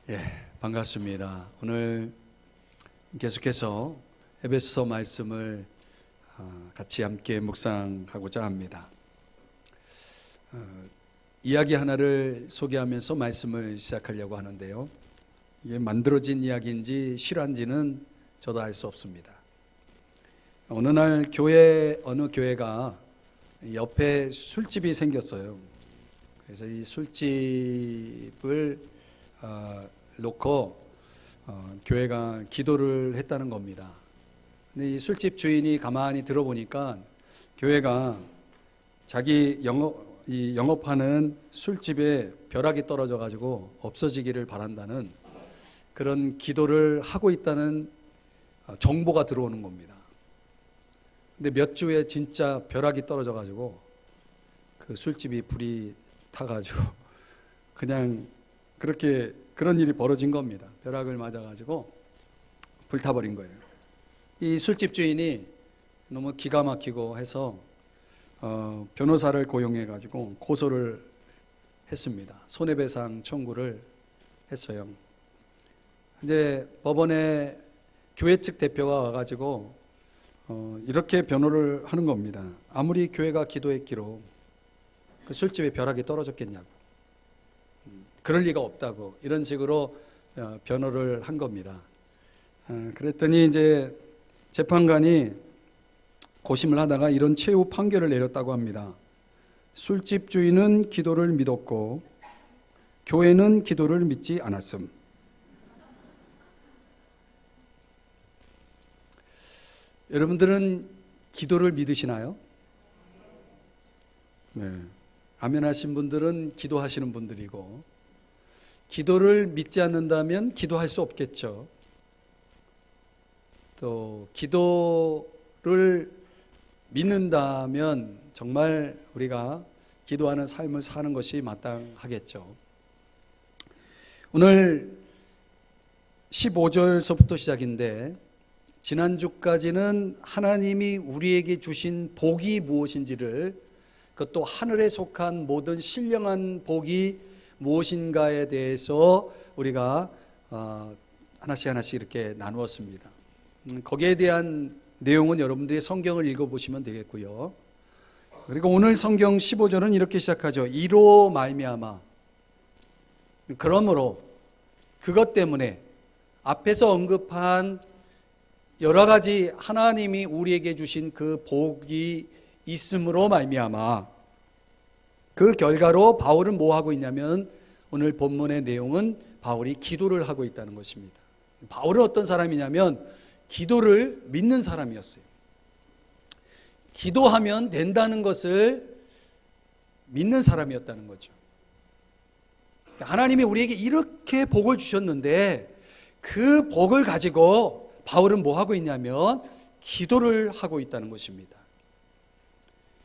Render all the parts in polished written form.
예, 반갑습니다. 오늘 계속해서 에베소서 말씀을 같이 함께 묵상하고자 합니다. 이야기 하나를 소개하면서 말씀을 시작하려고 하는데요. 이게 만들어진 이야기인지 실화인지는 저도 알 수 없습니다. 어느 날 어느 교회가 옆에 술집이 생겼어요. 그래서 이 술집을 놓고 교회가 기도를 했다는 겁니다. 근데 이 술집 주인이 가만히 들어보니까 교회가 자기 영업하는 술집에 벼락이 떨어져 가지고 없어지기를 바란다는 그런 기도를 하고 있다는 정보가 들어오는 겁니다. 근데 몇 주에 진짜 벼락이 떨어져 가지고 그 술집이 불이 타가지고 그냥 그런 일이 벌어진 겁니다. 벼락을 맞아가지고 불타버린 거예요. 이 술집 주인이 너무 기가 막히고 해서 변호사를 고용해가지고 고소를 했습니다. 손해배상 청구를 했어요. 이제 법원에 교회 측 대표가 와가지고 이렇게 변호를 하는 겁니다. 아무리 교회가 기도했기로 그 술집에 벼락이 떨어졌겠냐고, 그럴 리가 없다고, 이런 식으로 변호를 한 겁니다. 그랬더니 이제 재판관이 고심을 하다가 이런 최후 판결을 내렸다고 합니다. 술집 주인은 기도를 믿었고 교회는 기도를 믿지 않았음. 여러분들은 기도를 믿으시나요? 네. 아멘 하신 분들은 기도하시는 분들이고, 기도를 믿지 않는다면 기도할 수 없겠죠. 또 기도를 믿는다면 정말 우리가 기도하는 삶을 사는 것이 마땅하겠죠. 오늘 15절서부터 시작인데, 지난주까지는 하나님이 우리에게 주신 복이 무엇인지를, 그것도 하늘에 속한 모든 신령한 복이 무엇인가에 대해서 우리가 하나씩 이렇게 나누었습니다. 거기에 대한 내용은 여러분들이 성경을 읽어보시면 되겠고요. 그리고 오늘 성경 15절은 이렇게 시작하죠. 이로 말미암아, 그러므로, 그것 때문에, 앞에서 언급한 여러 가지 하나님이 우리에게 주신 그 복이 있음으로 말미암아, 그 결과로 바울은 뭐 하고 있냐면, 오늘 본문의 내용은 바울이 기도를 하고 있다는 것입니다. 바울은 어떤 사람이냐면 기도를 믿는 사람이었어요. 기도하면 된다는 것을 믿는 사람이었다는 거죠. 하나님이 우리에게 이렇게 복을 주셨는데 그 복을 가지고 바울은 뭐 하고 있냐면 기도를 하고 있다는 것입니다.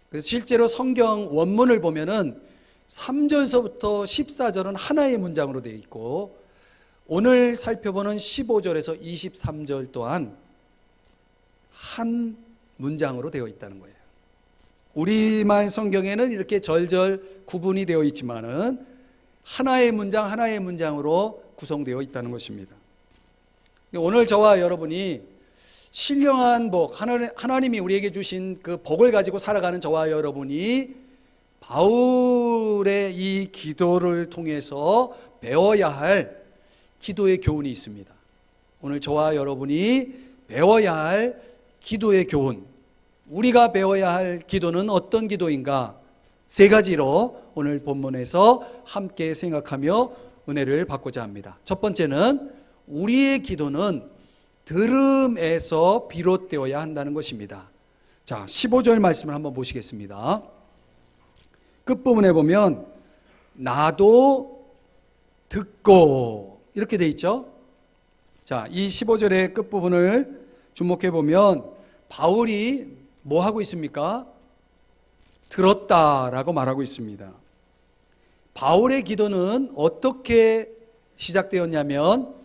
그래서 실제로 성경 원문을 보면은 3절서부터 14절은 하나의 문장으로 되어 있고, 오늘 살펴보는 15절에서 23절 또한 한 문장으로 되어 있다는 거예요. 우리말 성경에는 이렇게 절절 구분이 되어 있지만은 하나의 문장으로 구성되어 있다는 것입니다. 오늘 저와 여러분이 신령한 복, 하나님이 우리에게 주신 그 복을 가지고 살아가는 저와 여러분이 바울의 이 기도를 통해서 배워야 할 기도의 교훈이 있습니다. 오늘 저와 여러분이 배워야 할 기도의 교훈, 우리가 배워야 할 기도는 어떤 기도인가? 세 가지로 오늘 본문에서 함께 생각하며 은혜를 받고자 합니다. 첫 번째는 우리의 기도는 들음에서 비롯되어야 한다는 것입니다. 자, 15절 말씀을 한번 보시겠습니다. 끝부분에 보면 나도 듣고 이렇게 돼 있죠. 자, 이 15절의 끝부분을 주목해 보면 바울이 뭐 하고 있습니까? 들었다라고 말하고 있습니다. 바울의 기도는 어떻게 시작되었냐면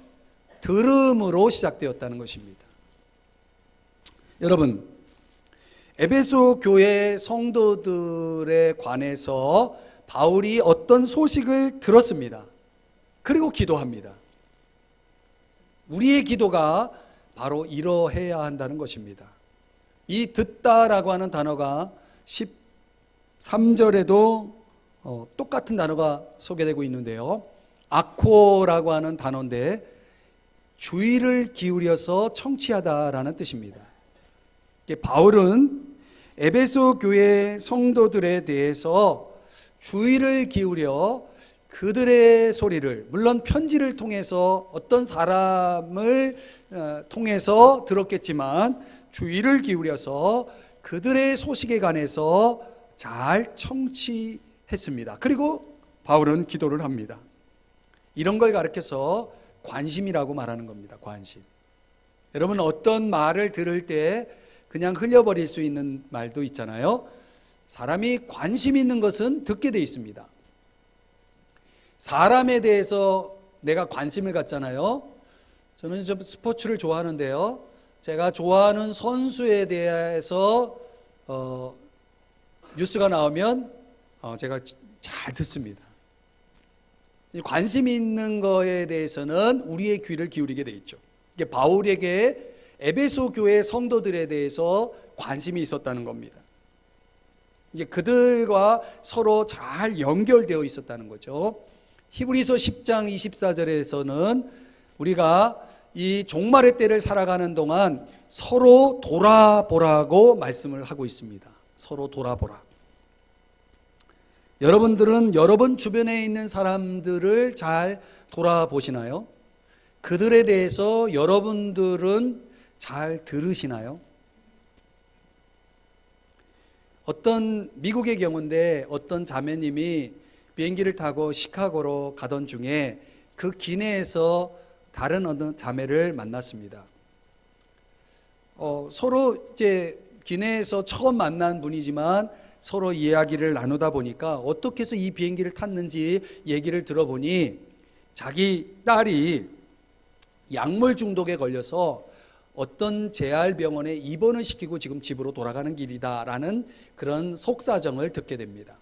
들음으로 시작되었다는 것입니다. 여러분, 에베소 교회 성도들에 관해서 바울이 어떤 소식을 들었습니다. 그리고 기도합니다. 우리의 기도가 바로 이러해야 한다는 것입니다. 이 듣다라고 하는 단어가 13절에도 똑같은 단어가 소개되고 있는데요. 아코라고 하는 단어인데 주의를 기울여서 청취하다라는 뜻입니다. 바울은 에베소 교회 성도들에 대해서 주의를 기울여 그들의 소리를, 물론 편지를 통해서 어떤 사람을 통해서 들었겠지만 주의를 기울여서 그들의 소식에 관해서 잘 청취했습니다. 그리고 바울은 기도를 합니다. 이런 걸 가르쳐서 관심이라고 말하는 겁니다. 관심. 여러분, 어떤 말을 들을 때 그냥 흘려버릴 수 있는 말도 있잖아요. 사람이 관심 있는 것은 듣게 돼 있습니다. 사람에 대해서 내가 관심을 갖잖아요. 저는 좀 스포츠를 좋아하는데요. 제가 좋아하는 선수에 대해서 뉴스가 나오면 제가 잘 듣습니다. 관심 있는 거에 대해서는 우리의 귀를 기울이게 돼 있죠. 이게 바울에게 에베소 교회 성도들에 대해서 관심이 있었다는 겁니다. 이게 그들과 서로 잘 연결되어 있었다는 거죠. 히브리서 10장 24절에서는 우리가 이 종말의 때를 살아가는 동안 서로 돌아보라고 말씀을 하고 있습니다. 서로 돌아보라. 여러분들은 여러분 주변에 있는 사람들을 잘 돌아보시나요? 그들에 대해서 여러분들은 잘 들으시나요? 어떤 미국의 경우인데 어떤 자매님이 비행기를 타고 시카고로 가던 중에 그 기내에서 다른 어떤 자매를 만났습니다. 서로 이제 기내에서 처음 만난 분이지만 서로 이야기를 나누다 보니까 어떻게 해서 이 비행기를 탔는지 얘기를 들어보니 자기 딸이 약물 중독에 걸려서 어떤 재활병원에 입원을 시키고 지금 집으로 돌아가는 길이다라는 그런 속사정을 듣게 됩니다.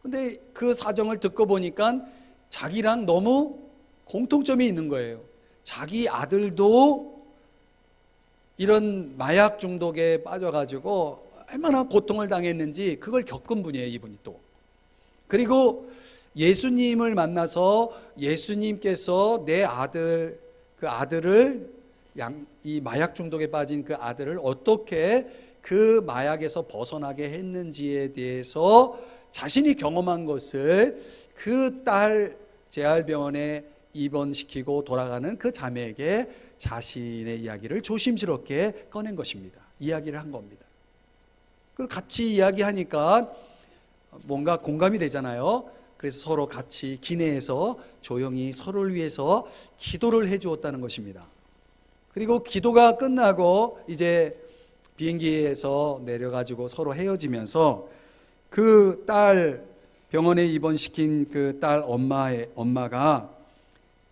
근데 그 사정을 듣고 보니까 자기랑 너무 공통점이 있는 거예요. 자기 아들도 이런 마약 중독에 빠져가지고 얼마나 고통을 당했는지 그걸 겪은 분이에요, 이분이 또. 그리고 예수님을 만나서 예수님께서 내 아들, 그 아들을 이 마약 중독에 빠진 그 아들을 어떻게 그 마약에서 벗어나게 했는지에 대해서 자신이 경험한 것을 그 딸 재활병원에 입원시키고 돌아가는 그 자매에게 자신의 이야기를 조심스럽게 꺼낸 것입니다. 이야기를 한 겁니다. 그걸 같이 이야기하니까 뭔가 공감이 되잖아요. 그래서 서로 같이 기내에서 조용히 서로를 위해서 기도를 해 주었다는 것입니다. 그리고 기도가 끝나고 이제 비행기에서 내려가지고 서로 헤어지면서 그 딸 병원에 입원시킨 그 딸 엄마가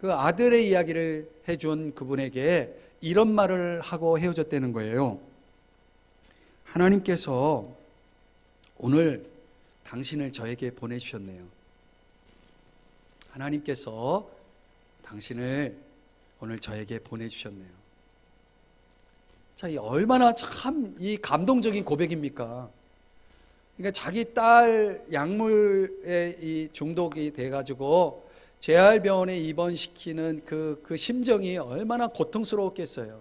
그 아들의 이야기를 해준 그분에게 이런 말을 하고 헤어졌다는 거예요. 하나님께서 오늘 당신을 저에게 보내주셨네요. 하나님께서 당신을 오늘 저에게 보내주셨네요. 자, 이 얼마나 참 이 감동적인 고백입니까? 그러니까 자기 딸 약물에 이 중독이 돼가지고 재활병원에 입원시키는 그 심정이 얼마나 고통스러웠겠어요.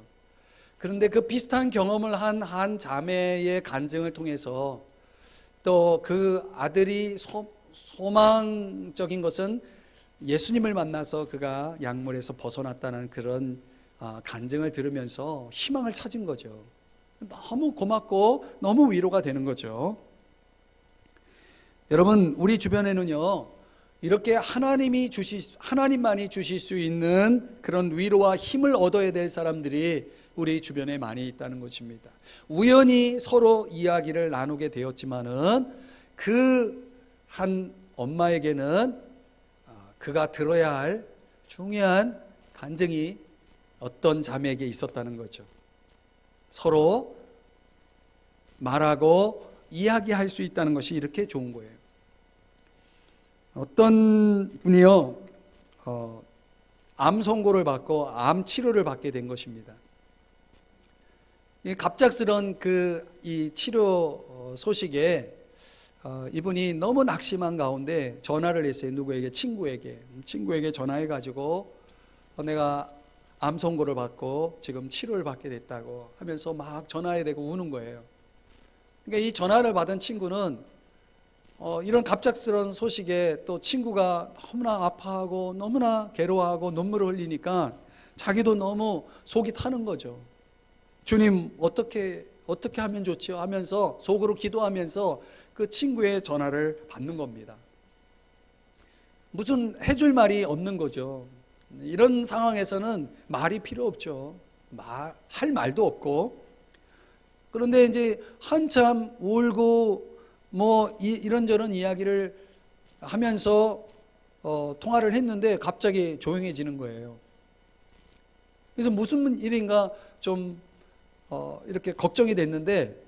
그런데 그 비슷한 경험을 한 자매의 간증을 통해서 또 그 아들이 소망적인 것은 예수님을 만나서 그가 약물에서 벗어났다는 그런 간증을 들으면서 희망을 찾은 거죠. 너무 고맙고 너무 위로가 되는 거죠. 여러분, 우리 주변에는요, 이렇게 하나님만이 주실 수 있는 그런 위로와 힘을 얻어야 될 사람들이 우리 주변에 많이 있다는 것입니다. 우연히 서로 이야기를 나누게 되었지만은 그 한 엄마에게는 그가 들어야 할 중요한 간증이 어떤 자매에게 있었다는 거죠. 서로 말하고 이야기할 수 있다는 것이 이렇게 좋은 거예요. 어떤 분이요, 암 선고를 받고 암 치료를 받게 된 것입니다. 이 갑작스런 이 치료 소식에 이분이 너무 낙심한 가운데 전화를 했어요. 누구에게? 친구에게 전화해 가지고 내가 암 선고를 받고 지금 치료를 받게 됐다고 하면서 막 전화해 대고 우는 거예요. 그러니까 이 전화를 받은 친구는 이런 갑작스러운 소식에 또 친구가 너무나 아파하고 너무나 괴로워하고 눈물을 흘리니까 자기도 너무 속이 타는 거죠. 주님, 어떻게 하면 좋지요? 하면서 속으로 기도하면서 그 친구의 전화를 받는 겁니다. 무슨 해줄 말이 없는 거죠. 이런 상황에서는 말이 필요 없죠. 할 말도 없고. 그런데 이제 한참 울고 이런저런 이야기를 하면서 통화를 했는데 갑자기 조용해지는 거예요. 그래서 무슨 일인가 좀 이렇게 걱정이 됐는데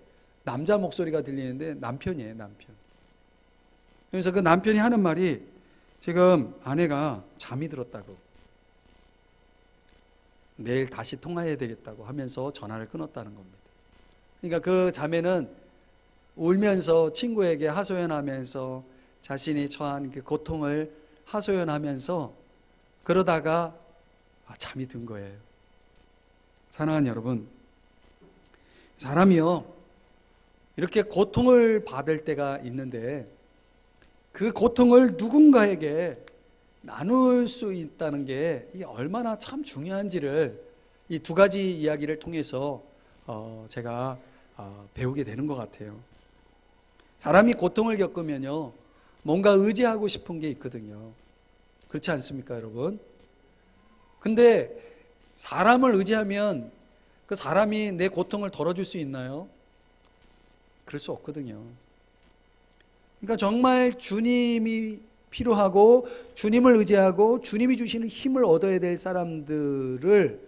남자 목소리가 들리는데 남편이에요, 남편. 그래서 그 남편이 하는 말이 지금 아내가 잠이 들었다고, 내일 다시 통화해야 되겠다고 하면서 전화를 끊었다는 겁니다. 그러니까 그 자매는 울면서 친구에게 하소연하면서 자신이 처한 그 고통을 하소연하면서 그러다가 잠이 든 거예요. 사랑하는 여러분, 사람이요 이렇게 고통을 받을 때가 있는데 그 고통을 누군가에게 나눌 수 있다는 게 얼마나 참 중요한지를 이 두 가지 이야기를 통해서 제가 배우게 되는 것 같아요. 사람이 고통을 겪으면요 뭔가 의지하고 싶은 게 있거든요. 그렇지 않습니까, 여러분? 근데 사람을 의지하면 그 사람이 내 고통을 덜어줄 수 있나요? 그럴 수 없거든요. 그러니까 정말 주님이 필요하고 주님을 의지하고 주님이 주시는 힘을 얻어야 될 사람들을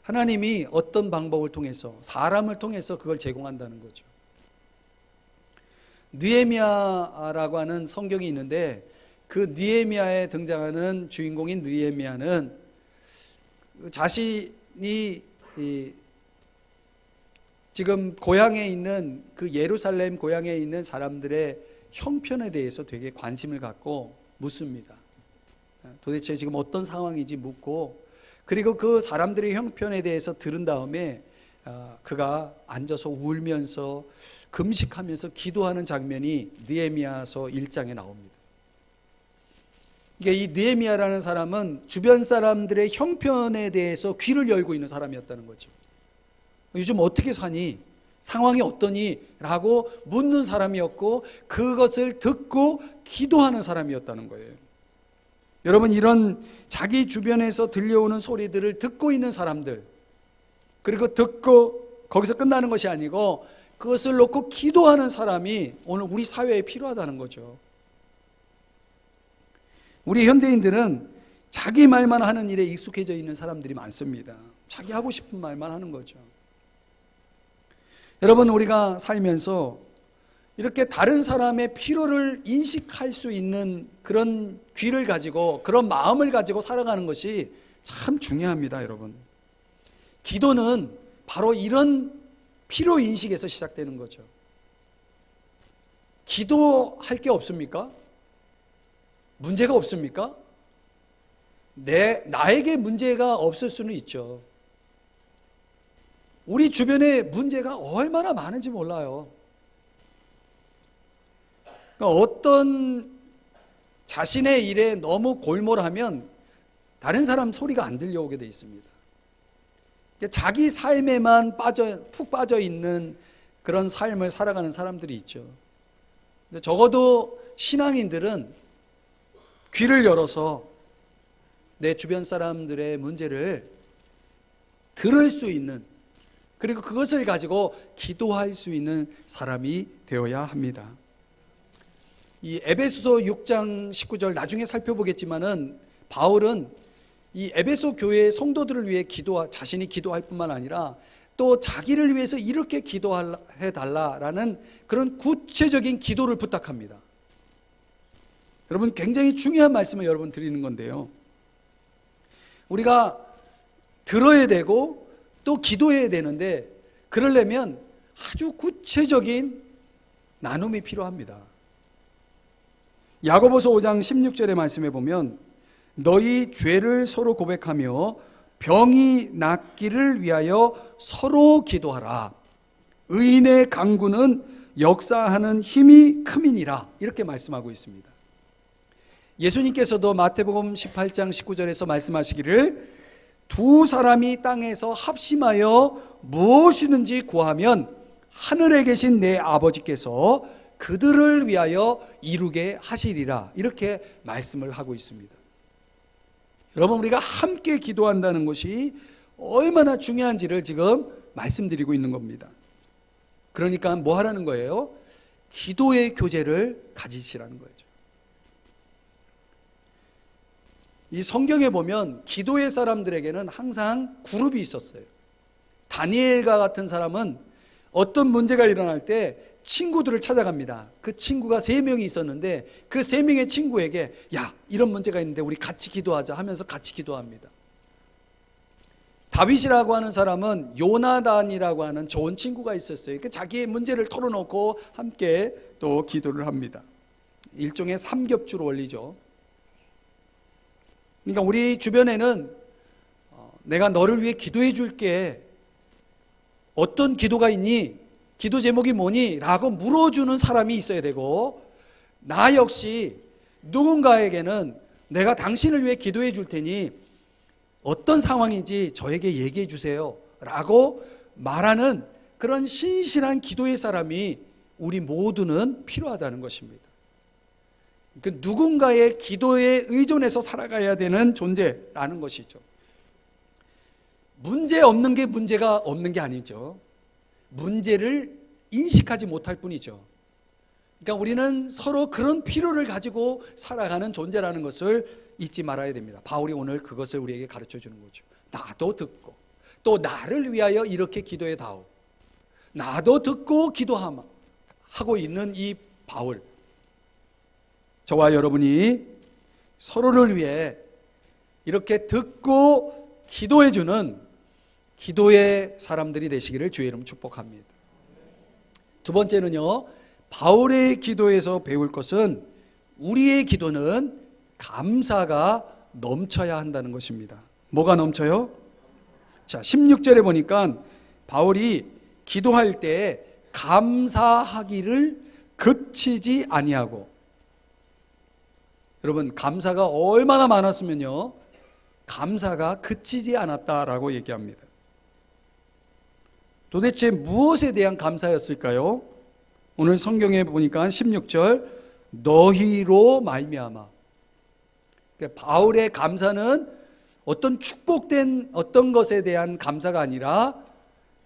하나님이 어떤 방법을 통해서, 사람을 통해서 그걸 제공한다는 거죠. 느헤미야라고 하는 성경이 있는데 그 느헤미야에 등장하는 주인공인 느헤미야는 자신이 지금 고향에 있는 그 예루살렘 고향에 있는 사람들의 형편에 대해서 되게 관심을 갖고 묻습니다. 도대체 지금 어떤 상황인지 묻고, 그리고 그 사람들의 형편에 대해서 들은 다음에 그가 앉아서 울면서 금식하면서 기도하는 장면이 느헤미야서 1장에 나옵니다. 이 느헤미야라는 사람은 주변 사람들의 형편에 대해서 귀를 열고 있는 사람이었다는 거죠. 요즘 어떻게 사니? 상황이 어떠니? 라고 묻는 사람이었고 그것을 듣고 기도하는 사람이었다는 거예요. 여러분, 이런 자기 주변에서 들려오는 소리들을 듣고 있는 사람들, 그리고 듣고 거기서 끝나는 것이 아니고 그것을 놓고 기도하는 사람이 오늘 우리 사회에 필요하다는 거죠. 우리 현대인들은 자기 말만 하는 일에 익숙해져 있는 사람들이 많습니다. 자기 하고 싶은 말만 하는 거죠. 여러분, 우리가 살면서 이렇게 다른 사람의 필요를 인식할 수 있는 그런 귀를 가지고, 그런 마음을 가지고 살아가는 것이 참 중요합니다, 여러분. 기도는 바로 이런 필요 인식에서 시작되는 거죠. 기도할 게 없습니까? 문제가 없습니까? 나에게 문제가 없을 수는 있죠. 우리 주변에 문제가 얼마나 많은지 몰라요. 그러니까 어떤 자신의 일에 너무 골몰하면 다른 사람 소리가 안 들려오게 돼 있습니다. 자기 삶에만 푹 빠져 있는 그런 삶을 살아가는 사람들이 있죠. 적어도 신앙인들은 귀를 열어서 내 주변 사람들의 문제를 들을 수 있는, 그리고 그것을 가지고 기도할 수 있는 사람이 되어야 합니다. 이 에베소서 6장 19절 나중에 살펴보겠지만은 바울은 이 에베소 교회의 성도들을 위해 자신이 기도할 뿐만 아니라 또 자기를 위해서 이렇게 기도해 달라라는 그런 구체적인 기도를 부탁합니다. 여러분, 굉장히 중요한 말씀을 여러분 드리는 건데요. 우리가 들어야 되고 또 기도해야 되는데, 그러려면 아주 구체적인 나눔이 필요합니다. 야고보서 5장 16절의 말씀에 보면 너희 죄를 서로 고백하며 병이 낫기를 위하여 서로 기도하라. 의인의 강구는 역사하는 힘이 큼이니라. 이렇게 말씀하고 있습니다. 예수님께서도 마태복음 18장 19절에서 말씀하시기를 두 사람이 땅에서 합심하여 무엇이든지 구하면 하늘에 계신 내 아버지께서 그들을 위하여 이루게 하시리라. 이렇게 말씀을 하고 있습니다. 여러분, 우리가 함께 기도한다는 것이 얼마나 중요한지를 지금 말씀드리고 있는 겁니다. 그러니까 뭐 하라는 거예요? 기도의 교제를 가지시라는 거죠. 이 성경에 보면 기도의 사람들에게는 항상 그룹이 있었어요. 다니엘과 같은 사람은 어떤 문제가 일어날 때 친구들을 찾아갑니다. 그 친구가 3명이 있었는데 그 3명의 친구에게 야, 이런 문제가 있는데 우리 같이 기도하자 하면서 같이 기도합니다. 다윗이라고 하는 사람은 요나단이라고 하는 좋은 친구가 있었어요. 자기의 문제를 털어놓고 함께 또 기도를 합니다. 일종의 삼겹줄 원리죠. 그러니까 우리 주변에는 내가 너를 위해 기도해 줄게, 어떤 기도가 있니? 기도 제목이 뭐니? 라고 물어주는 사람이 있어야 되고, 나 역시 누군가에게는 내가 당신을 위해 기도해 줄 테니 어떤 상황인지 저에게 얘기해 주세요 라고 말하는 그런 신실한 기도의 사람이 우리 모두는 필요하다는 것입니다. 그 누군가의 기도에 의존해서 살아가야 되는 존재라는 것이죠. 문제 없는 게 문제가 없는 게 아니죠. 문제를 인식하지 못할 뿐이죠. 그러니까 우리는 서로 그런 필요를 가지고 살아가는 존재라는 것을 잊지 말아야 됩니다. 바울이 오늘 그것을 우리에게 가르쳐 주는 거죠. 나도 듣고 또 나를 위하여 이렇게 기도해 다오. 나도 듣고 기도하고 있는 이 바울, 저와 여러분이 서로를 위해 이렇게 듣고 기도해 주는 기도의 사람들이 되시기를 주의 이름 축복합니다. 두 번째는요, 바울의 기도에서 배울 것은 우리의 기도는 감사가 넘쳐야 한다는 것입니다. 뭐가 넘쳐요? 자, 16절에 보니까 바울이 기도할 때 감사하기를 그치지 아니하고, 여러분, 감사가 얼마나 많았으면요, 감사가 그치지 않았다라고 얘기합니다. 도대체 무엇에 대한 감사였을까요? 오늘 성경에 보니까 16절 너희로 말미암아. 그러니까 바울의 감사는 어떤 축복된 어떤 것에 대한 감사가 아니라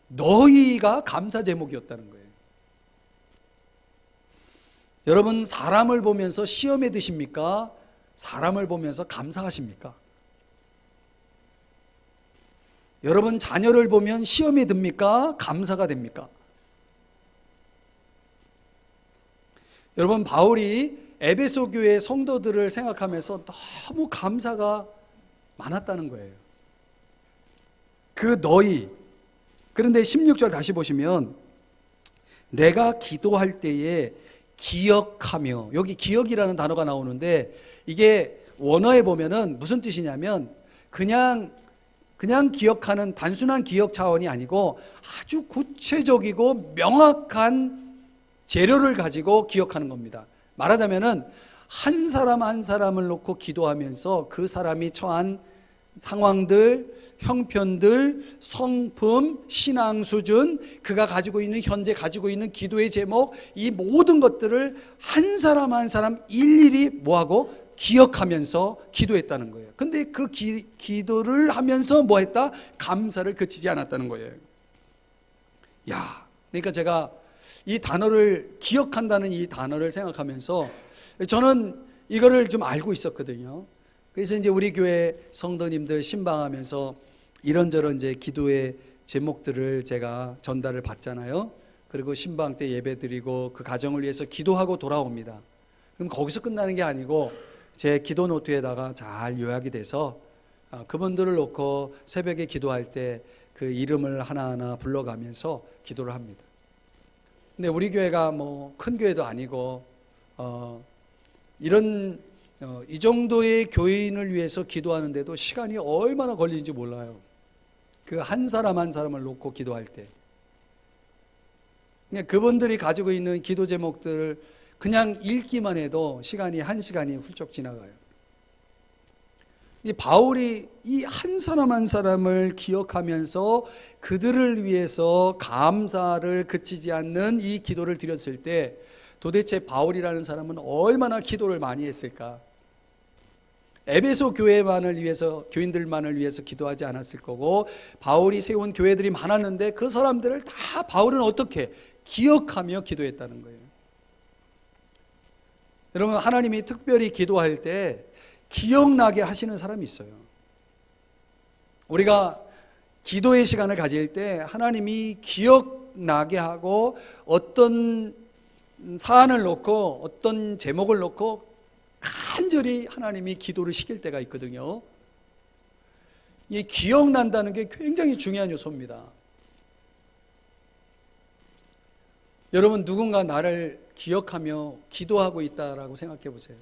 너희가 감사 제목이었다는 거예요. 여러분, 사람을 보면서 시험에 드십니까? 사람을 보면서 감사하십니까? 여러분, 자녀를 보면 시험에 듭니까? 감사가 됩니까? 여러분, 바울이 에베소 교회 성도들을 생각하면서 너무 감사가 많았다는 거예요. 그 너희, 그런데 16절 다시 보시면 내가 기도할 때에 기억하며, 여기 기억이라는 단어가 나오는데 이게 원어에 보면은 무슨 뜻이냐면 그냥 기억하는 단순한 기억 차원이 아니고 아주 구체적이고 명확한 재료를 가지고 기억하는 겁니다. 말하자면은 한 사람 한 사람을 놓고 기도하면서 그 사람이 처한 상황들, 형편들, 성품, 신앙 수준, 그가 가지고 있는 현재 가지고 있는 기도의 제목, 이 모든 것들을 한 사람 한 사람 일일이 뭐하고 기억하면서 기도했다는 거예요. 근데 그 기도를 하면서 뭐 했다? 감사를 그치지 않았다는 거예요. 야, 그러니까 제가 이 단어를 기억한다는 이 단어를 생각하면서 저는 이거를 좀 알고 있었거든요. 그래서 이제 우리 교회 성도님들 신방하면서 이런저런 이제 기도의 제목들을 제가 전달을 받잖아요. 그리고 신방 때 예배 드리고 그 가정을 위해서 기도하고 돌아옵니다. 그럼 거기서 끝나는 게 아니고 제 기도 노트에다가 잘 요약이 돼서 그분들을 놓고 새벽에 기도할 때 그 이름을 하나하나 불러가면서 기도를 합니다. 근데 우리 교회가 뭐 큰 교회도 아니고 이 정도의 교인을 위해서 기도하는데도 시간이 얼마나 걸리는지 몰라요. 그 한 사람 한 사람을 놓고 기도할 때. 그분들이 가지고 있는 기도 제목들을 그냥 읽기만 해도 시간이 1시간이 훌쩍 지나가요. 이 바울이 이 한 사람 한 사람을 기억하면서 그들을 위해서 감사를 그치지 않는 이 기도를 드렸을 때 도대체 바울이라는 사람은 얼마나 기도를 많이 했을까? 에베소 교회만을 위해서, 교인들만을 위해서 기도하지 않았을 거고, 바울이 세운 교회들이 많았는데 그 사람들을 다 바울은 어떻게 기억하며 기도했다는 거예요. 여러분, 하나님이 특별히 기도할 때 기억나게 하시는 사람이 있어요. 우리가 기도의 시간을 가질 때 하나님이 기억나게 하고 어떤 사안을 놓고 어떤 제목을 놓고 간절히 하나님이 기도를 시킬 때가 있거든요. 이 기억난다는 게 굉장히 중요한 요소입니다. 여러분, 누군가 나를 기억하며 기도하고 있다라고 생각해 보세요.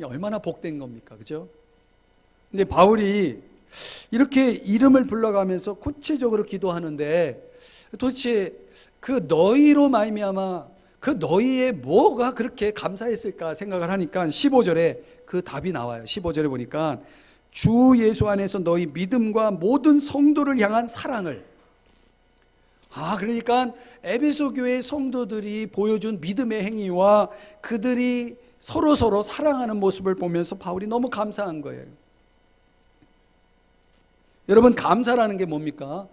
얼마나 복된 겁니까? 그죠? 근데 바울이 이렇게 이름을 불러가면서 구체적으로 기도하는데 도대체 그 너희로 말미암아 그 너희의 뭐가 그렇게 감사했을까 생각을 하니까 15절에 그 답이 나와요. 15절에 보니까 주 예수 안에서 너희 믿음과 모든 성도를 향한 사랑을, 그러니까 에베소 교회 성도들이 보여준 믿음의 행위와 그들이 서로 사랑하는 모습을 보면서 바울이 너무 감사한 거예요. 여러분, 감사라는 게 뭡니까?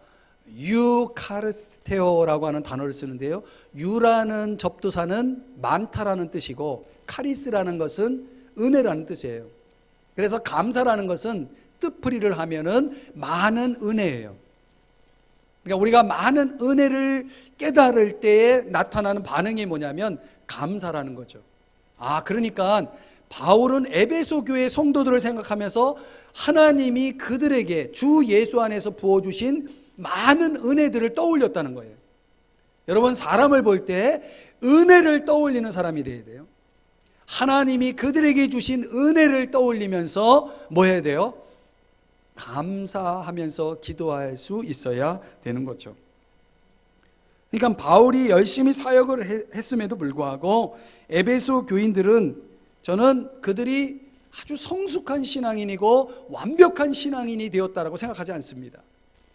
유카리스테오라고 하는 단어를 쓰는데요, 유라는 접두사는 많다라는 뜻이고 카리스라는 것은 은혜라는 뜻이에요. 그래서 감사라는 것은 뜻풀이를 하면은 많은 은혜예요. 그러니까 우리가 많은 은혜를 깨달을 때에 나타나는 반응이 뭐냐면 감사라는 거죠. 그러니까 바울은 에베소 교회 성도들을 생각하면서 하나님이 그들에게 주 예수 안에서 부어주신 많은 은혜들을 떠올렸다는 거예요. 여러분, 사람을 볼 때 은혜를 떠올리는 사람이 되어야 돼요. 하나님이 그들에게 주신 은혜를 떠올리면서 뭐 해야 돼요? 감사하면서 기도할 수 있어야 되는 거죠. 그러니까 바울이 열심히 사역을 했음에도 불구하고 에베소 교인들은, 저는 그들이 아주 성숙한 신앙인이고 완벽한 신앙인이 되었다라고 생각하지 않습니다.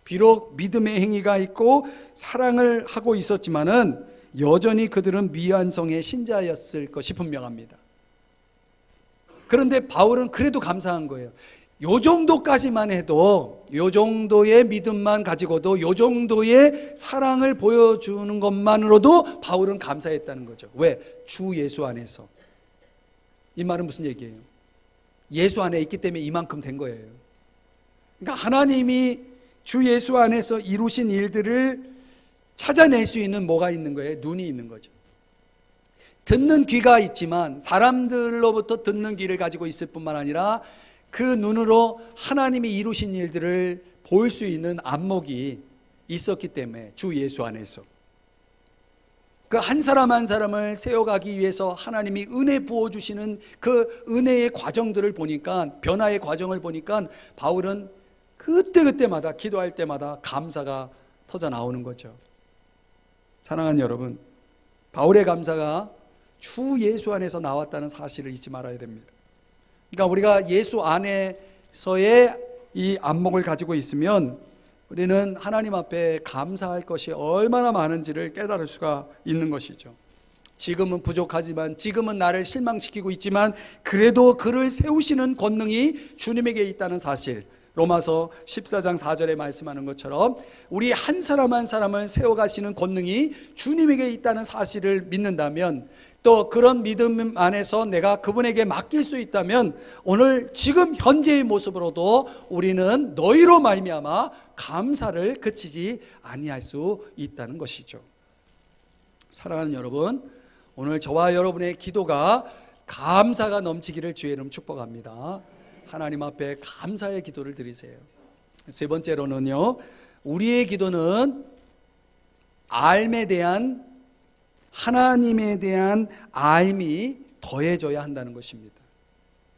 비록 믿음의 행위가 있고 사랑을 하고 있었지만은 여전히 그들은 미완성의 신자였을 것이 분명합니다. 그런데 바울은 그래도 감사한 거예요. 요 정도까지만 해도, 요 정도의 믿음만 가지고도, 요 정도의 사랑을 보여주는 것만으로도 바울은 감사했다는 거죠. 왜? 주 예수 안에서. 이 말은 무슨 얘기예요? 예수 안에 있기 때문에 이만큼 된 거예요. 그러니까 하나님이 주 예수 안에서 이루신 일들을 찾아낼 수 있는 뭐가 있는 거예요? 눈이 있는 거죠. 듣는 귀가 있지만 사람들로부터 듣는 귀를 가지고 있을 뿐만 아니라 그 눈으로 하나님이 이루신 일들을 볼 수 있는 안목이 있었기 때문에 주 예수 안에서 그 한 사람 한 사람을 세워가기 위해서 하나님이 은혜 부어주시는 그 은혜의 과정들을 보니까, 변화의 과정을 보니까 바울은 그때마다 기도할 때마다 감사가 터져 나오는 거죠. 사랑하는 여러분, 바울의 감사가 주 예수 안에서 나왔다는 사실을 잊지 말아야 됩니다. 그러니까 우리가 예수 안에서의 이 안목을 가지고 있으면 우리는 하나님 앞에 감사할 것이 얼마나 많은지를 깨달을 수가 있는 것이죠. 지금은 부족하지만, 지금은 나를 실망시키고 있지만 그래도 그를 세우시는 권능이 주님에게 있다는 사실, 로마서 14장 4절에 말씀하는 것처럼 우리 한 사람 한 사람을 세워가시는 권능이 주님에게 있다는 사실을 믿는다면, 또 그런 믿음 안에서 내가 그분에게 맡길 수 있다면 오늘 지금 현재의 모습으로도 우리는 너희로 말미암아 감사를 그치지 아니할 수 있다는 것이죠. 사랑하는 여러분, 오늘 저와 여러분의 기도가 감사가 넘치기를 주의 이름 축복합니다. 하나님 앞에 감사의 기도를 드리세요. 세 번째로는요, 우리의 기도는 하나님에 대한 알미 더해져야 한다는 것입니다.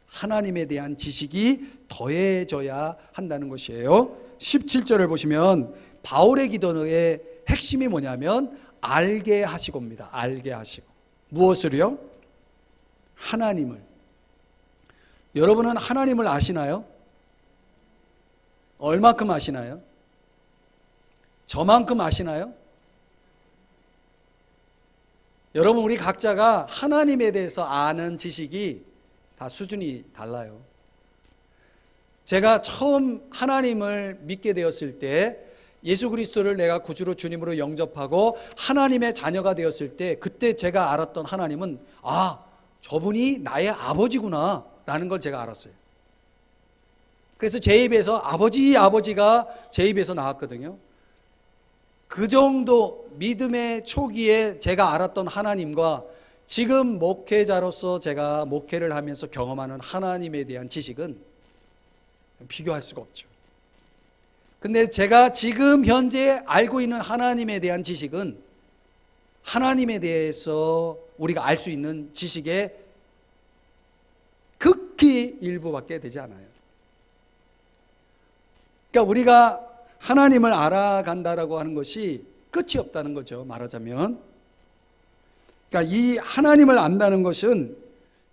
하나님에 대한 지식이 더해져야 한다는 것이에요. 17절을 보시면 바울의 기도의 핵심이 뭐냐면 알게 하시고입니다. 알게 하시고. 무엇을요? 하나님을. 여러분은 하나님을 아시나요? 얼마큼 아시나요? 저만큼 아시나요? 여러분, 우리 각자가 하나님에 대해서 아는 지식이 다 수준이 달라요. 제가 처음 하나님을 믿게 되었을 때, 예수 그리스도를 내가 구주로 주님으로 영접하고 하나님의 자녀가 되었을 때, 그때 제가 알았던 하나님은 저분이 나의 아버지구나 라는 걸 제가 알았어요. 그래서 제 입에서 아버지가 제 입에서 나왔거든요. 그 정도 믿음의 초기에 제가 알았던 하나님과 지금 목회자로서 제가 목회를 하면서 경험하는 하나님에 대한 지식은 비교할 수가 없죠. 근데 제가 지금 현재 알고 있는 하나님에 대한 지식은 하나님에 대해서 우리가 알 수 있는 지식의 극히 일부밖에 되지 않아요. 그러니까 우리가 하나님을 알아간다라고 하는 것이 끝이 없다는 거죠. 말하자면. 그러니까 이 하나님을 안다는 것은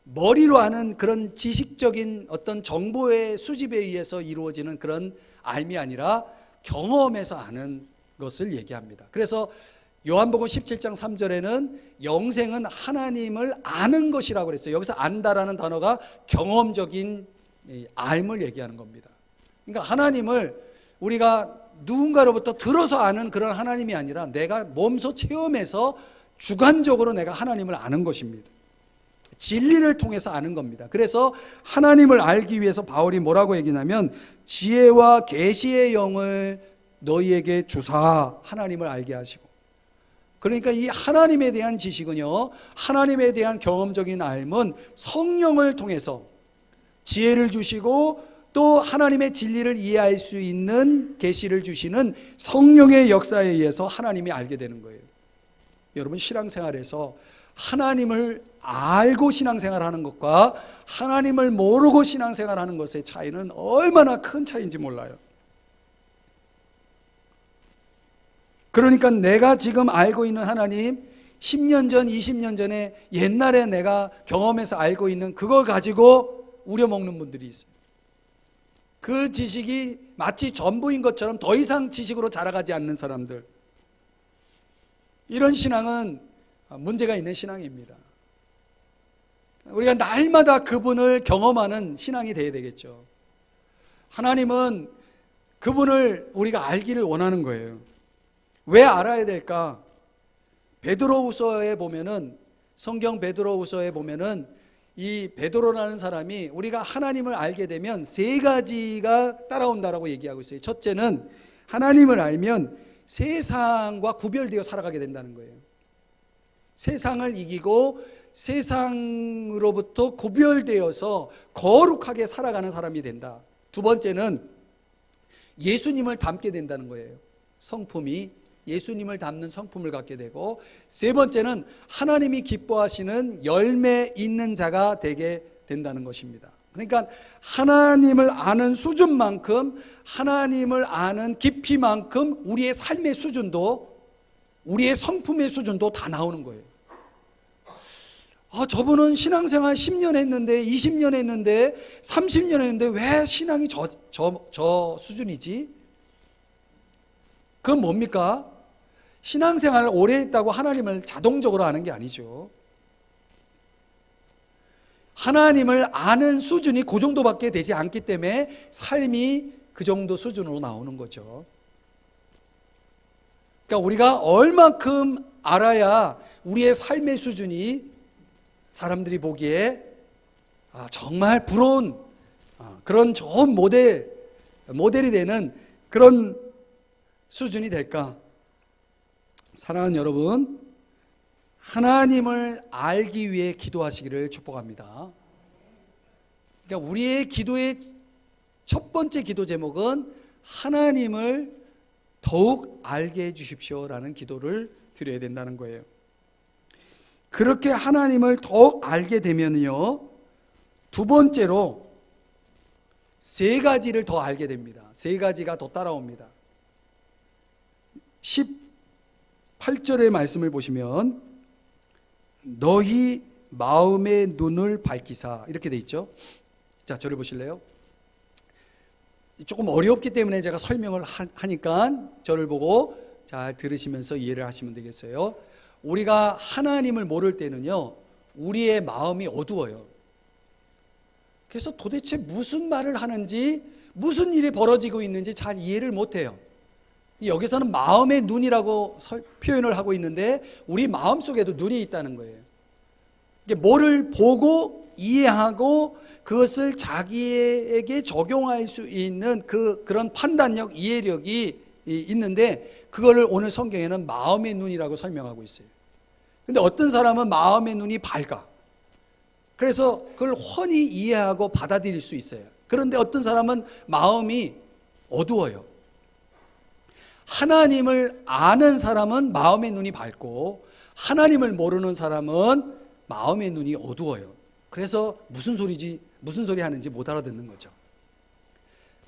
머리로 아는 그런 지식적인 어떤 정보의 수집에 의해서 이루어지는 그런 알미 아니라 경험에서 아는 것을 얘기합니다. 그래서 요한복음 17장 3절에는 영생은 하나님을 아는 것이라고 그랬어요. 여기서 안다라는 단어가 경험적인 알을 얘기하는 겁니다. 그러니까 하나님을 우리가 누군가로부터 들어서 아는 그런 하나님이 아니라 내가 몸소 체험해서 주관적으로 내가 하나님을 아는 것입니다. 진리를 통해서 아는 겁니다. 그래서 하나님을 알기 위해서 바울이 뭐라고 얘기냐면 지혜와 계시의 영을 너희에게 주사 하나님을 알게 하시고, 그러니까 이 하나님에 대한 지식은요, 하나님에 대한 경험적인 알은 성령을 통해서 지혜를 주시고 또 하나님의 진리를 이해할 수 있는 계시를 주시는 성령의 역사에 의해서 하나님이 알게 되는 거예요. 여러분, 신앙생활에서 하나님을 알고 신앙생활하는 것과 하나님을 모르고 신앙생활하는 것의 차이는 얼마나 큰 차이인지 몰라요. 그러니까 내가 지금 알고 있는 하나님, 10년 전, 20년 전에 옛날에 내가 경험해서 알고 있는 그걸 가지고 우려먹는 분들이 있어요. 그 지식이 마치 전부인 것처럼 더 이상 지식으로 자라가지 않는 사람들, 이런 신앙은 문제가 있는 신앙입니다. 우리가 날마다 그분을 경험하는 신앙이 되어야 되겠죠. 하나님은 그분을 우리가 알기를 원하는 거예요. 왜 알아야 될까? 베드로후서에 보면은, 성경 베드로후서에 보면은 이 베드로라는 사람이 우리가 하나님을 알게 되면 세 가지가 따라온다라고 얘기하고 있어요. 첫째는 하나님을 알면 세상과 구별되어 살아가게 된다는 거예요. 세상을 이기고 세상으로부터 구별되어서 거룩하게 살아가는 사람이 된다. 두 번째는 예수님을 닮게 된다는 거예요. 성품이 예수님을 닮는 성품을 갖게 되고, 세 번째는 하나님이 기뻐하시는 열매 있는 자가 되게 된다는 것입니다. 그러니까 하나님을 아는 수준만큼, 하나님을 아는 깊이만큼 우리의 삶의 수준도, 우리의 성품의 수준도 다 나오는 거예요. 저분은 신앙생활 10년 했는데, 20년 했는데, 30년 했는데 왜 신앙이 저 수준이지? 그건 뭡니까? 신앙생활을 오래 했다고 하나님을 자동적으로 아는 게 아니죠. 하나님을 아는 수준이 그 정도밖에 되지 않기 때문에 삶이 그 정도 수준으로 나오는 거죠. 그러니까 우리가 얼만큼 알아야 우리의 삶의 수준이 사람들이 보기에 정말 부러운 그런 좋은 모델이 되는 그런 수준이 될까? 사랑하는 여러분, 하나님을 알기 위해 기도하시기를 축복합니다. 그러니까 우리의 기도의 첫 번째 기도 제목은 하나님을 더욱 알게 해주십시오라는 기도를 드려야 된다는 거예요. 그렇게 하나님을 더욱 알게 되면요, 두 번째로 세 가지를 더 알게 됩니다. 세 가지가 더 따라옵니다. 18절의 말씀을 보시면 너희 마음의 눈을 밝히사 이렇게 돼 있죠. 자, 저를 보실래요? 조금 어렵기 때문에 제가 설명을 하니까 저를 보고 잘 들으시면서 이해를 하시면 되겠어요. 우리가 하나님을 모를 때는요, 우리의 마음이 어두워요. 그래서 도대체 무슨 말을 하는지, 무슨 일이 벌어지고 있는지 잘 이해를 못해요. 여기서는 마음의 눈이라고 표현을 하고 있는데 우리 마음속에도 눈이 있다는 거예요. 뭐를 보고 이해하고 그것을 자기에게 적용할 수 있는 그런 판단력, 이해력이 있는데 그거를 오늘 성경에는 마음의 눈이라고 설명하고 있어요. 근데 어떤 사람은 마음의 눈이 밝아. 그래서 그걸 훤히 이해하고 받아들일 수 있어요. 그런데 어떤 사람은 마음이 어두워요. 하나님을 아는 사람은 마음의 눈이 밝고 하나님을 모르는 사람은 마음의 눈이 어두워요. 그래서 무슨 소리 하는지 못 알아듣는 거죠.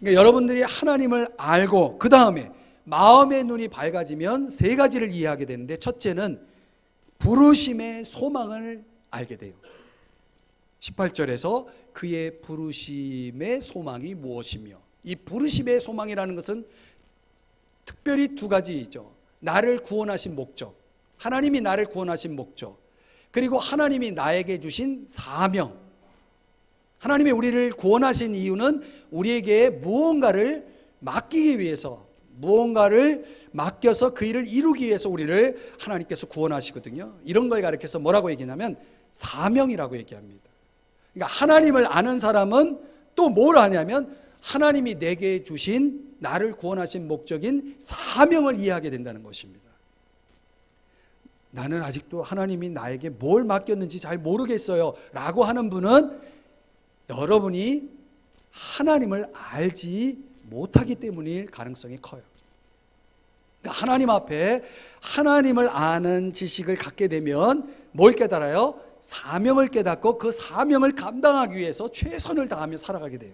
그러니까 여러분들이 하나님을 알고 그 다음에 마음의 눈이 밝아지면 세 가지를 이해하게 되는데, 첫째는 부르심의 소망을 알게 돼요. 18절에서 그의 부르심의 소망이 무엇이며, 이 부르심의 소망이라는 것은 특별히 두 가지이죠. 나를 구원하신 목적, 하나님이 나를 구원하신 목적, 그리고 하나님이 나에게 주신 사명. 하나님이 우리를 구원하신 이유는 우리에게 무언가를 맡기기 위해서, 무언가를 맡겨서 그 일을 이루기 위해서 우리를 하나님께서 구원하시거든요. 이런 걸 가르쳐서 뭐라고 얘기하냐면 사명이라고 얘기합니다. 그러니까 하나님을 아는 사람은 또 뭘 아냐면 하나님이 내게 주신, 나를 구원하신 목적인 사명을 이해하게 된다는 것입니다. 나는 아직도 하나님이 나에게 뭘 맡겼는지 잘 모르겠어요 라고 하는 분은 여러분이 하나님을 알지 못하기 때문일 가능성이 커요. 그러니까 하나님 앞에 하나님을 아는 지식을 갖게 되면 뭘 깨달아요? 사명을 깨닫고 그 사명을 감당하기 위해서 최선을 다하며 살아가게 돼요.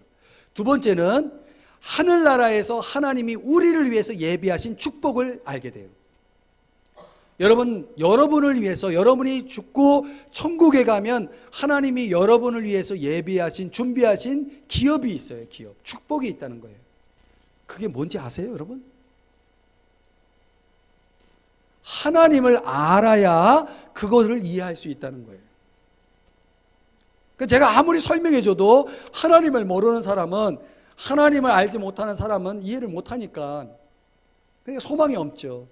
두 번째는 하늘나라에서 하나님이 우리를 위해서 예비하신 축복을 알게 돼요. 여러분을 위해서, 여러분이 죽고 천국에 가면 하나님이 여러분을 위해서 예비하신, 준비하신 기업이 있어요. 기업, 축복이 있다는 거예요. 그게 뭔지 아세요, 여러분? 하나님을 알아야 그것을 이해할 수 있다는 거예요. 제가 아무리 설명해줘도 하나님을 모르는 사람은, 하나님을 알지 못하는 사람은 이해를 못하니까 그러니까 소망이 없죠.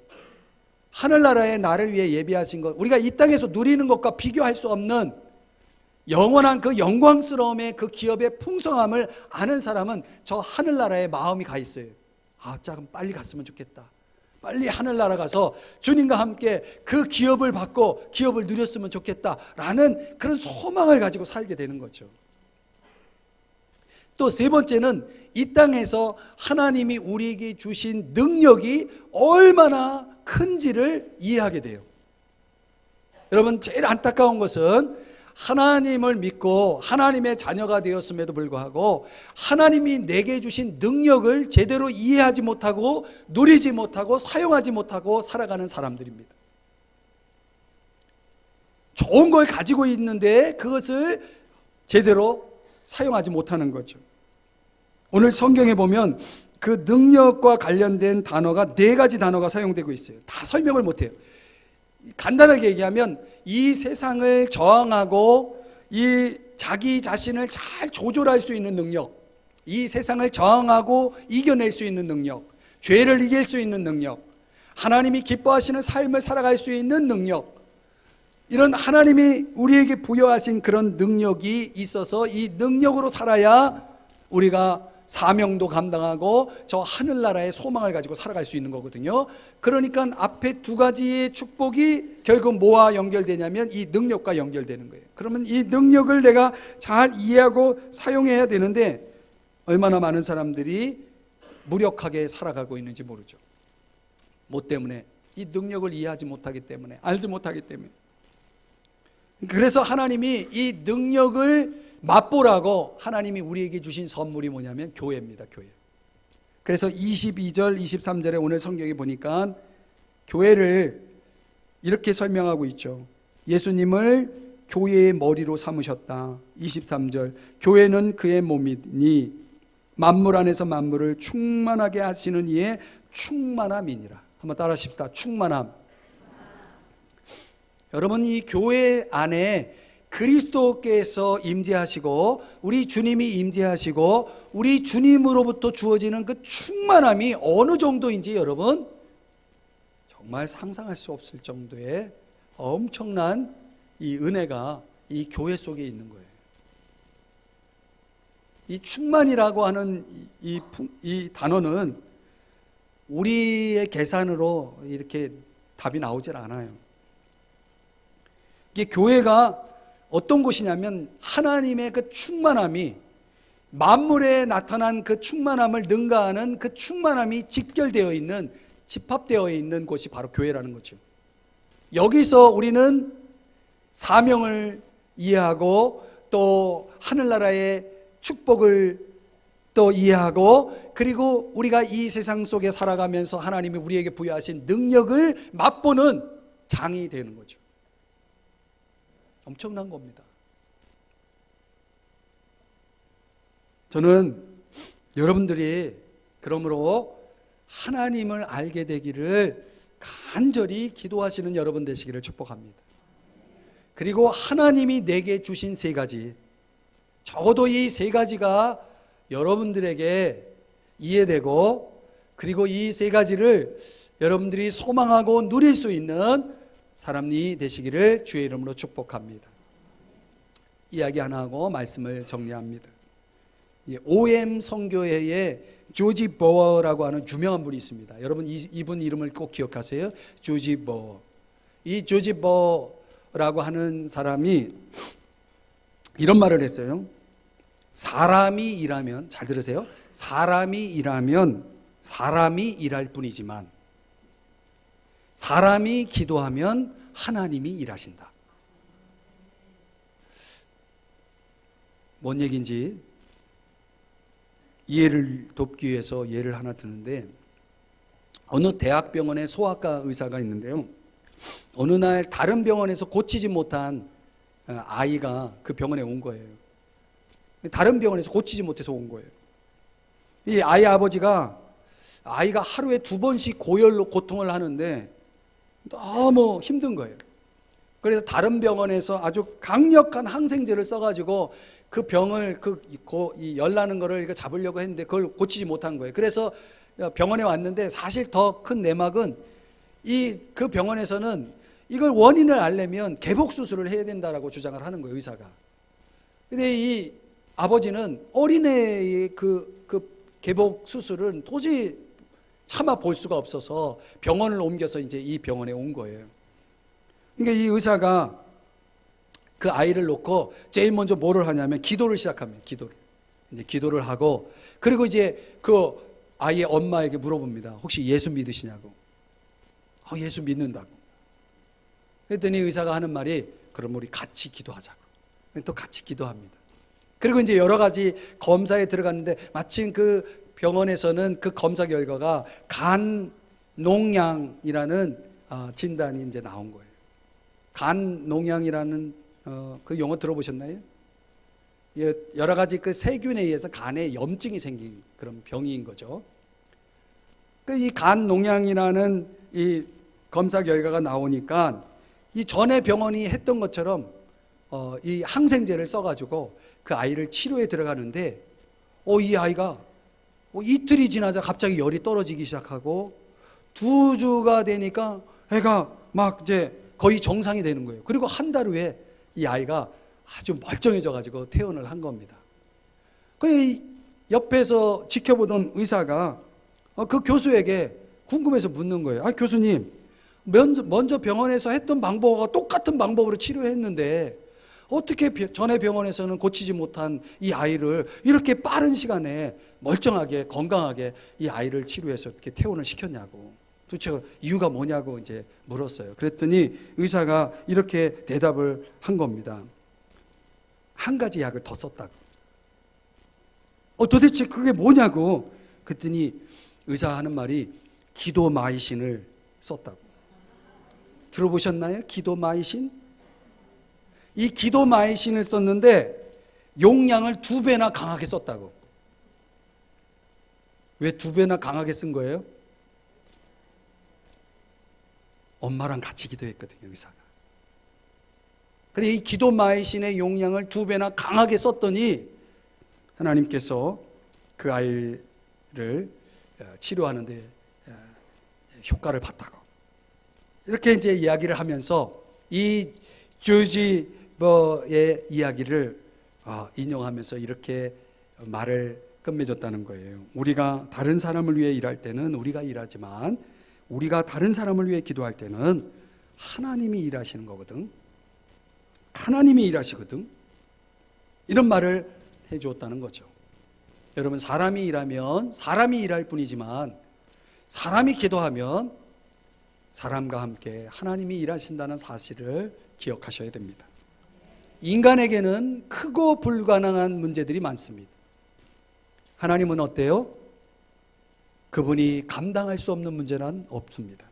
하늘나라에 나를 위해 예비하신 것, 우리가 이 땅에서 누리는 것과 비교할 수 없는 영원한 그 영광스러움의 그 기업의 풍성함을 아는 사람은 저 하늘나라에 마음이 가 있어요. 조금 빨리 갔으면 좋겠다. 빨리 하늘나라 가서 주님과 함께 그 기업을 받고 기업을 누렸으면 좋겠다라는 그런 소망을 가지고 살게 되는 거죠. 또 세 번째는 이 땅에서 하나님이 우리에게 주신 능력이 얼마나 큰지를 이해하게 돼요. 여러분, 제일 안타까운 것은 하나님을 믿고 하나님의 자녀가 되었음에도 불구하고 하나님이 내게 주신 능력을 제대로 이해하지 못하고 누리지 못하고 사용하지 못하고 살아가는 사람들입니다. 좋은 걸 가지고 있는데 그것을 제대로 사용하지 못하는 거죠. 오늘 성경에 보면 그 능력과 관련된 단어가 4가지 단어가 사용되고 있어요. 다 설명을 못해요. 간단하게 얘기하면 이 세상을 저항하고 이 자기 자신을 잘 조절할 수 있는 능력, 이 세상을 저항하고 이겨낼 수 있는 능력, 죄를 이길 수 있는 능력, 하나님이 기뻐하시는 삶을 살아갈 수 있는 능력, 이런 하나님이 우리에게 부여하신 그런 능력이 있어서 이 능력으로 살아야 우리가 사명도 감당하고 저 하늘나라의 소망을 가지고 살아갈 수 있는 거거든요. 그러니까 앞에 두 가지의 축복이 결국 뭐와 연결되냐면 이 능력과 연결되는 거예요. 그러면 이 능력을 내가 잘 이해하고 사용해야 되는데 얼마나 많은 사람들이 무력하게 살아가고 있는지 모르죠. 뭐 때문에? 이 능력을 이해하지 못하기 때문에, 알지 못하기 때문에. 그래서 하나님이 이 능력을 맛보라고 하나님이 우리에게 주신 선물이 뭐냐면 교회입니다. 교회. 그래서 22절 23절에 오늘 성경에 보니까 교회를 이렇게 설명하고 있죠. 예수님을 교회의 머리로 삼으셨다. 23절 교회는 그의 몸이니 만물 안에서 만물을 충만하게 하시는 이의 충만함이니라. 한번 따라 하십시다. 충만함. 여러분, 이 교회 안에 그리스도께서 임재하시고 우리 주님이 임재하시고 우리 주님으로부터 주어지는 그 충만함이 어느 정도인지 여러분 정말 상상할 수 없을 정도의 엄청난 이 은혜가 이 교회 속에 있는 거예요. 이 충만이라고 하는 이 단어는 우리의 계산으로 이렇게 답이 나오질 않아요. 이게 교회가 어떤 곳이냐면 하나님의 그 충만함이 만물에 나타난 그 충만함을 능가하는 그 충만함이 집결되어 있는, 집합되어 있는 곳이 바로 교회라는 거죠. 여기서 우리는 사명을 이해하고 또 하늘나라의 축복을 또 이해하고 그리고 우리가 이 세상 속에 살아가면서 하나님이 우리에게 부여하신 능력을 맛보는 장이 되는 거죠. 엄청난 겁니다. 저는 여러분들이 그러므로 하나님을 알게 되기를 간절히 기도하시는 여러분 되시기를 축복합니다. 그리고 하나님이 내게 주신 세 가지, 적어도 이 세 가지가 여러분들에게 이해되고 그리고 이 세 가지를 여러분들이 소망하고 누릴 수 있는 사람이 되시기를 주의 이름으로 축복합니다. 이야기 하나 하고 말씀을 정리합니다. OM 선교회의 조지 버워라고 하는 유명한 분이 있습니다. 여러분 이분 이름을 꼭 기억하세요. 조지 버워. 이 조지 버워라고 하는 사람이 이런 말을 했어요. 사람이 일하면, 잘 들으세요. 사람이 일하면 사람이 일할 뿐이지만 사람이 기도하면 하나님이 일하신다. 뭔 얘기인지 이해를 돕기 위해서 예를 하나 드는데, 어느 대학병원에 소아과 의사가 있는데요, 어느 날 다른 병원에서 고치지 못한 아이가 그 병원에 온 거예요. 다른 병원에서 고치지 못해서 온 거예요. 이 아이 아버지가 아이가 하루에 2번씩 고열로 고통을 하는데 너무 힘든 거예요. 그래서 다른 병원에서 아주 강력한 항생제를 써가지고 그 병을 이 열나는 거를 잡으려고 했는데 그걸 고치지 못한 거예요. 그래서 병원에 왔는데 사실 더 큰 내막은 그 병원에서는 이걸 원인을 알려면 개복 수술을 해야 된다라고 주장을 하는 거예요, 의사가. 근데 이 아버지는 어린애의 그 개복 수술은 도저히 참아 볼 수가 없어서 병원을 옮겨서 이제 이 병원에 온 거예요. 그러니까 이 의사가 그 아이를 놓고 제일 먼저 뭐를 하냐면 기도를 시작합니다. 이제 기도를 하고 그리고 이제 그 아이의 엄마에게 물어봅니다. 혹시 예수 믿으시냐고. 예수 믿는다고. 그랬더니 의사가 하는 말이 그럼 우리 같이 기도하자고. 또 같이 기도합니다. 그리고 이제 여러 가지 검사에 들어갔는데 마침 그 병원에서는 그 검사 결과가 간 농양이라는 진단이 이제 나온 거예요. 간 농양이라는 그 용어 들어보셨나요? 여러 가지 그 세균에 의해서 간에 염증이 생긴 그런 병인 거죠. 이 간 농양이라는 이 검사 결과가 나오니까 이 전에 병원이 했던 것처럼 이 항생제를 써가지고 그 아이를 치료에 들어가는데 이 아이가 이틀이 지나자 갑자기 열이 떨어지기 시작하고 2주가 되니까 애가 막 이제 거의 정상이 되는 거예요. 그리고 한 달 후에 이 아이가 아주 멀쩡해져 가지고 퇴원을 한 겁니다. 그래 옆에서 지켜보던 의사가 그 교수에게 궁금해서 묻는 거예요. 교수님, 먼저 병원에서 했던 방법과 똑같은 방법으로 치료했는데 어떻게 전에 병원에서는 고치지 못한 이 아이를 이렇게 빠른 시간에 멀쩡하게 건강하게 이 아이를 치료해서 이렇게 퇴원을 시켰냐고, 도대체 이유가 뭐냐고 이제 물었어요. 그랬더니 의사가 이렇게 대답을 한 겁니다. 한 가지 약을 더 썼다고. 도대체 그게 뭐냐고. 그랬더니 의사가 하는 말이 기도마이신을 썼다고. 들어보셨나요? 기도마이신? 이 기도마이신을 썼는데 용량을 2배나 강하게 썼다고. 왜 2배나 강하게 쓴 거예요? 엄마랑 같이 기도했거든요, 의사가. 그래, 이 기도마이신의 용량을 2배나 강하게 썼더니 하나님께서 그 아이를 치료하는 데 효과를 봤다고. 이렇게 이제 이야기를 하면서 이 조지버의 이야기를 인용하면서 이렇게 말을 끝맺었다는 거예요. 우리가 다른 사람을 위해 일할 때는 우리가 일하지만 우리가 다른 사람을 위해 기도할 때는 하나님이 일하시는 거거든. 하나님이 일하시거든. 이런 말을 해주었다는 거죠. 여러분, 사람이 일하면 사람이 일할 뿐이지만 사람이 기도하면 사람과 함께 하나님이 일하신다는 사실을 기억하셔야 됩니다. 인간에게는 크고 불가능한 문제들이 많습니다. 하나님은 어때요? 그분이 감당할 수 없는 문제는 없습니다.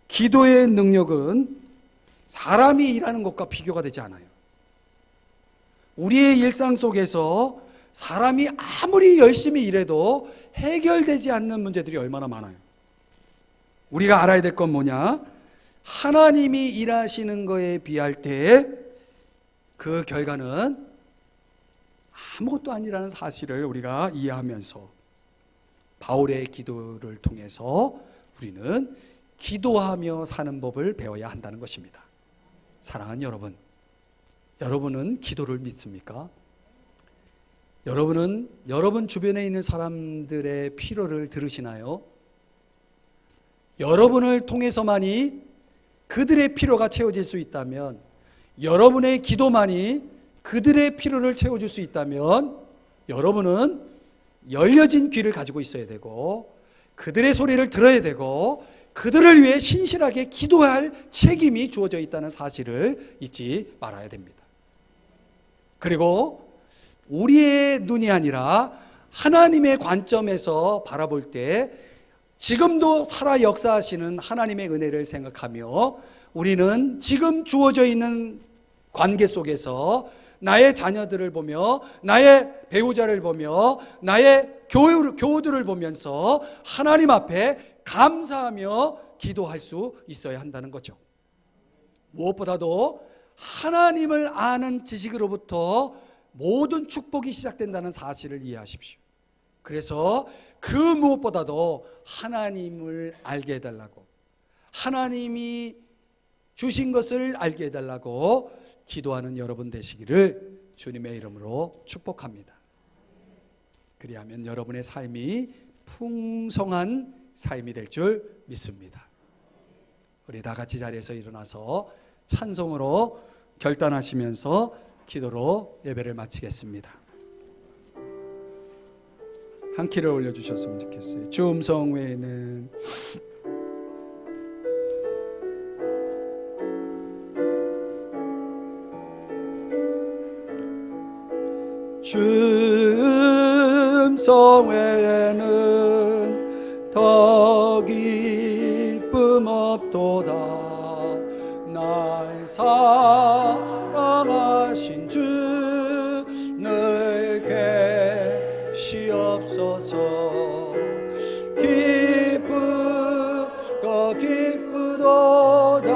기도의 능력은 사람이 일하는 것과 비교가 되지 않아요. 우리의 일상 속에서 사람이 아무리 열심히 일해도 해결되지 않는 문제들이 얼마나 많아요. 우리가 알아야 될 건 뭐냐? 하나님이 일하시는 거에 비할 때 그 결과는 아무것도 아니라는 사실을 우리가 이해하면서 바울의 기도를 통해서 우리는 기도하며 사는 법을 배워야 한다는 것입니다. 사랑하는 여러분, 여러분은 기도를 믿습니까? 여러분은 여러분 주변에 있는 사람들의 필요를 들으시나요? 여러분을 통해서만이 그들의 필요가 채워질 수 있다면, 여러분의 기도만이 그들의 필요를 채워줄 수 있다면 여러분은 열려진 귀를 가지고 있어야 되고 그들의 소리를 들어야 되고 그들을 위해 신실하게 기도할 책임이 주어져 있다는 사실을 잊지 말아야 됩니다. 그리고 우리의 눈이 아니라 하나님의 관점에서 바라볼 때 지금도 살아 역사하시는 하나님의 은혜를 생각하며 우리는 지금 주어져 있는 관계 속에서 나의 자녀들을 보며 나의 배우자를 보며 나의 교우들을 보면서 하나님 앞에 감사하며 기도할 수 있어야 한다는 거죠. 무엇보다도 하나님을 아는 지식으로부터 모든 축복이 시작된다는 사실을 이해하십시오. 그래서 그 무엇보다도 하나님을 알게 해달라고, 하나님이 주신 것을 알게 해달라고 기도하는 여러분 되시기를 주님의 이름으로 축복합니다. 그리하면 여러분의 삶이 풍성한 삶이 될 줄 믿습니다. 우리 다 같이 자리에서 일어나서 찬송으로 결단하시면서 기도로 예배를 마치겠습니다. 한 키를 올려주셨으면 좋겠어요. 주 음성 외에는 주 음성 외에는 더 기쁨 없도다. 날 사랑하신 주 늘 계시옵소서. 기쁘고 기쁘도다.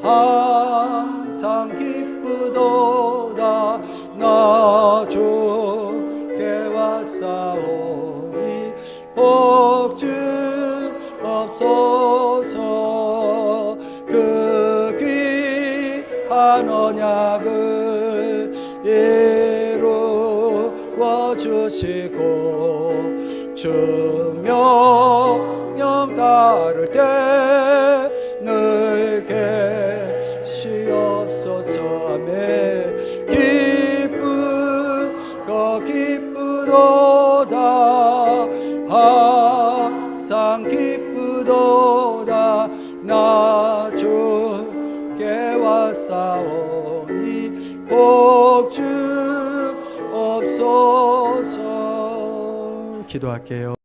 항상 기쁘도다. 나 주께 왔사오니 복 주옵소서. 그 귀한 언약을 이루어 주시고 주 명령 따를 때 늘 계시옵소서. 아멘. 기쁘도다 항상 기쁘도다 나 주께 왔사오니 복 주옵소서. 기도할게요.